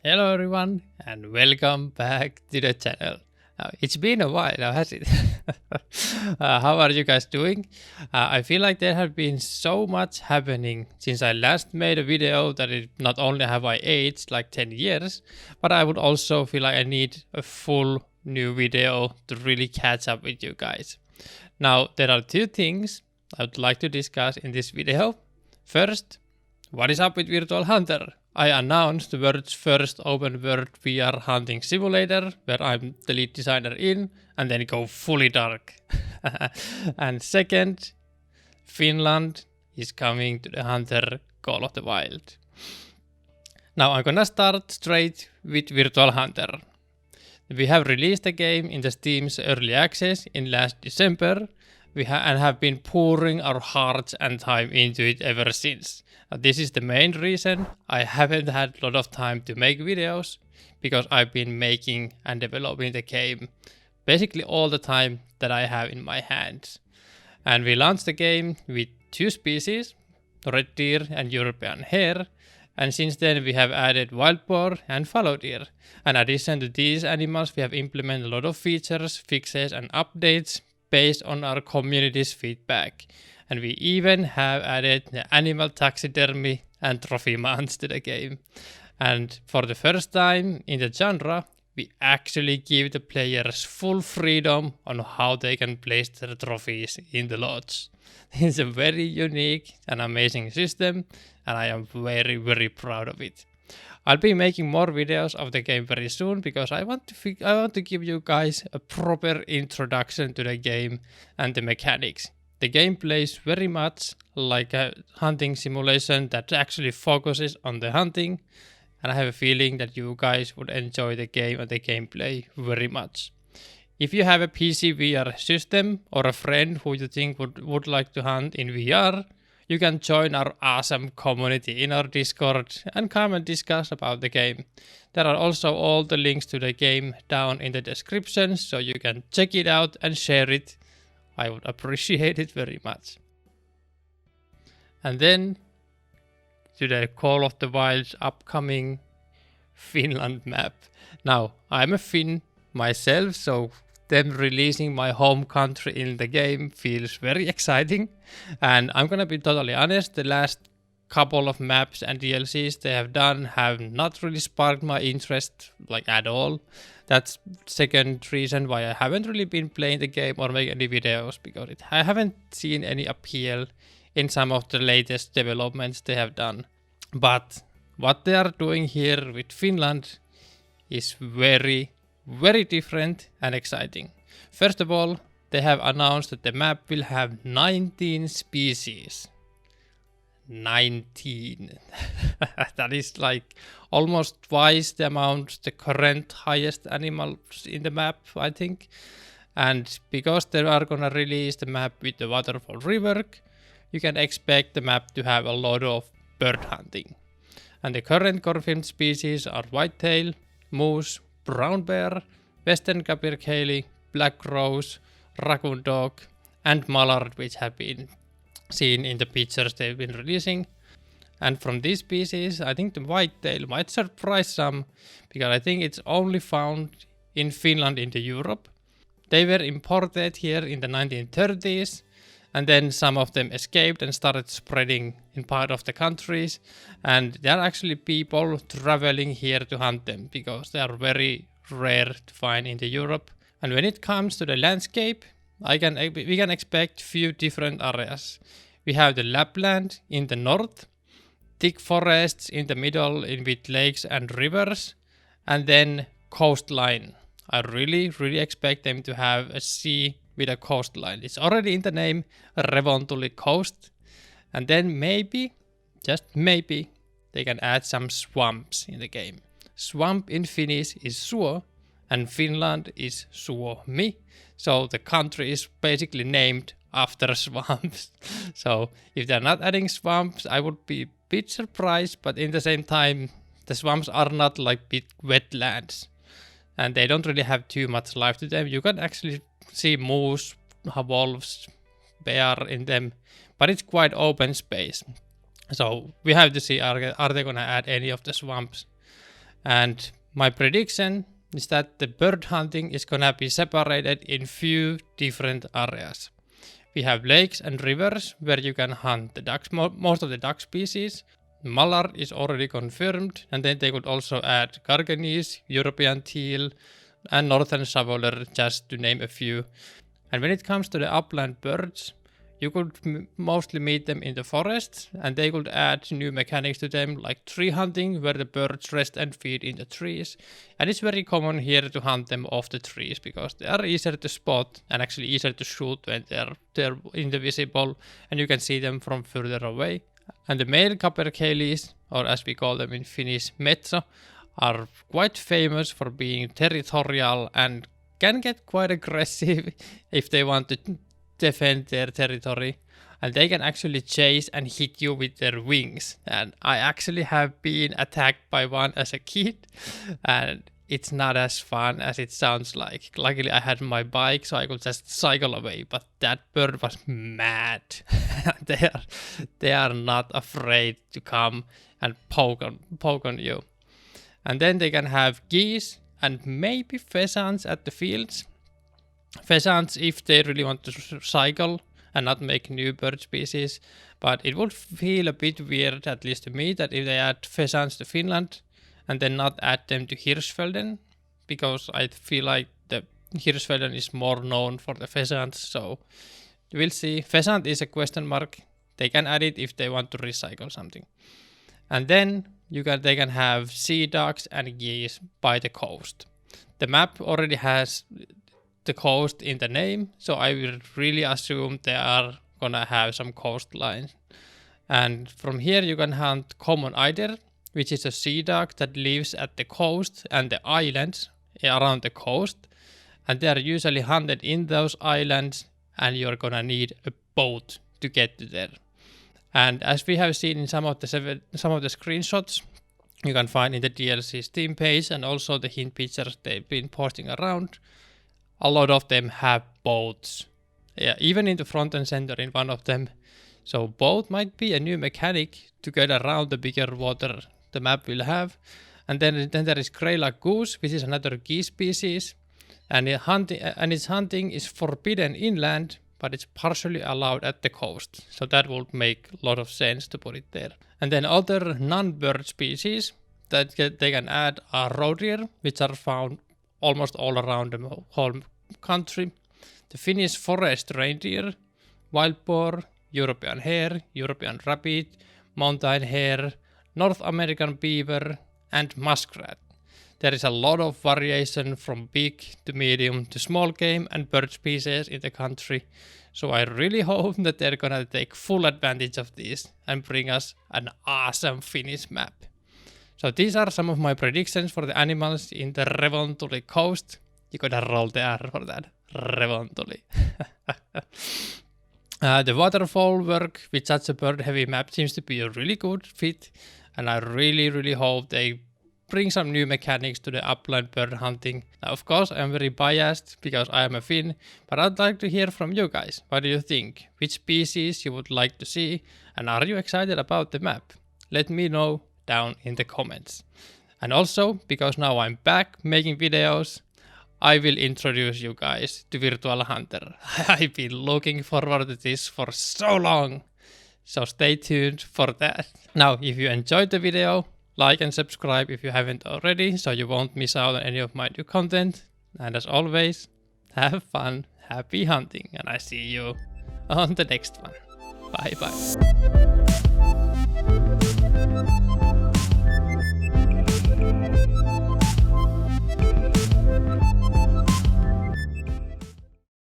Hello everyone and welcome back to the channel. It's been a while now, has it? How are you guys doing? I feel like there have been so much happening since I last made a video that it not only have I aged like 10 years, but I would also feel like I need a full new video to really catch up with you guys. Now, there are two things I would like to discuss in this video. First, what is up with Virtual Hunter? I announced the world's first open world VR hunting simulator, where I'm the lead designer in, and then go fully dark. And second, Finland is coming to the Hunter Call of the Wild. Now I'm gonna start straight with Virtual Hunter. We have released the game in the Steam's early access in last December, and have been pouring our hearts and time into it ever since. This is the main reason I haven't had a lot of time to make videos, because I've been making and developing the game basically all the time that I have in my hands. And we launched the game with two species, red deer and European hare, and since then we have added wild boar and fallow deer. In addition to these animals, we have implemented a lot of features, fixes and updates based on our community's feedback. And we even have added the animal taxidermy and trophy mounts to the game. And for the first time in the genre, we actually give the players full freedom on how they can place their trophies in the lodge. It's a very unique and amazing system, and I am very proud of it. I'll be making more videos of the game very soon, because I want to give you guys a proper introduction to the game and the mechanics. The game plays very much like a hunting simulation that actually focuses on the hunting, and I have a feeling that you guys would enjoy the game and the gameplay very much. If you have a PC VR system or a friend who you think would like to hunt in VR, you can join our awesome community in our Discord and come and discuss about the game. There are also all the links to the game down in the description, so you can check it out and share it. I would appreciate it very much. And then to the Call of the Wild's upcoming Finland map. Now, I'm a Finn myself, so them releasing my home country in the game feels very exciting. And I'm gonna be totally honest, the last couple of maps and DLCs they have done have not really sparked my interest like at all. That's second reason why I haven't really been playing the game or making any videos, because I haven't seen any appeal in some of the latest developments they have done. But what they are doing here with Finland is very different and exciting. First of all, they have announced that the map will have 19 species. 19. That is like almost twice the amount the current highest animals in the map, I think. And because they are gonna release the map with the waterfall rework, you can expect the map to have a lot of bird hunting. And the current confirmed species are whitetail, moose, brown bear, western capercaillie, black rose, raccoon dog, and mallard, which have been seen in the pictures they've been releasing. And from these species, I think the whitetail might surprise some, because I think it's only found in Finland into Europe. They were imported here in the 1930s, and then some of them escaped and started spreading in part of the countries, and there are actually people traveling here to hunt them, because they are very rare to find in the Europe. And when it comes to the landscape, we can expect few different areas. We have the Lapland in the north, thick forests in the middle with lakes and rivers, and then coastline. I really expect them to have a sea with a coastline. It's already in the name, Revontuli Coast. And then maybe, just maybe, they can add some swamps in the game. Swamp in Finnish is suo, and Finland is Suomi. So the country is basically named after swamps. So if they're not adding swamps, I would be a bit surprised, but in the same time, the swamps are not like big wetlands, and they don't really have too much life to them. You can actually see moose, wolves, bear in them, but it's quite open space. So we have to see, are they gonna add any of the swamps? And my prediction is that the bird hunting is gonna be separated in few different areas. We have lakes and rivers where you can hunt the ducks, most of the duck species. Mallard is already confirmed, and then they could also add Garganese, European teal, and northern shoveler, just to name a few. And when it comes to the upland birds, you could mostly meet them in the forests, and they could add new mechanics to them, like tree hunting, where the birds rest and feed in the trees. And it's very common here to hunt them off the trees, because they are easier to spot and actually easier to shoot when they're invisible, and you can see them from further away. And the male capercaillies, or as we call them in Finnish, metso, are quite famous for being territorial and can get quite aggressive if they want to defend their territory. And they can actually chase and hit you with their wings. And I actually have been attacked by one as a kid, and it's not as fun as it sounds like. Luckily I had my bike, so I could just cycle away, but that bird was mad. they are not afraid to come and poke on you. And then they can have geese and maybe pheasants at the fields. Pheasants if they really want to cycle and not make new bird species, but it would feel a bit weird, at least to me, that if they add pheasants to Finland and then not add them to Hirschfelden, because I feel like the Hirschfelden is more known for the pheasants, so we'll see. Pheasant is a question mark. They can add it if they want to recycle something. And then they can have sea ducks and geese by the coast. The map already has the coast in the name, so I will really assume they are gonna have some coastline. And from here you can hunt common eider, which is a sea duck that lives at the coast and the islands around the coast, and they are usually hunted in those islands, and you're gonna need a boat to get to there. And as we have seen in some of the screenshots you can find in the DLC Steam page, and also the hint pictures they've been posting around, a lot of them have boats. Yeah, even in the front and center in one of them. So boat might be a new mechanic to get around the bigger water the map will have. And then there is grey-lag goose, which is another geese species. And its hunting is forbidden inland, but it's partially allowed at the coast. So that would make a lot of sense to put it there. And then other non-bird species that they can add are roe deer, which are found almost all around the whole country. The Finnish forest reindeer, wild boar, European hare, European rabbit, mountain hare, North American beaver, and muskrat. There is a lot of variation from big to medium to small game and bird species in the country, so I really hope that they're gonna take full advantage of this and bring us an awesome Finnish map. So these are some of my predictions for the animals in the Revontuli coast. You gotta roll the R for that. Revontuli. The waterfall work with such a bird-heavy map seems to be a really good fit, and I really hope they bring some new mechanics to the upland bird hunting. Now, of course, I'm very biased because I am a Finn, but I'd like to hear from you guys. What do you think? Which species you would like to see, and are you excited about the map? Let me know down in the comments. And also, because now I'm back making videos, I will introduce you guys to Virtual Hunter. I've been looking forward to this for so long, so stay tuned for that. Now, if you enjoyed the video, like and subscribe if you haven't already, so you won't miss out on any of my new content. And as always, have fun, happy hunting, and I see you on the next one. Bye bye.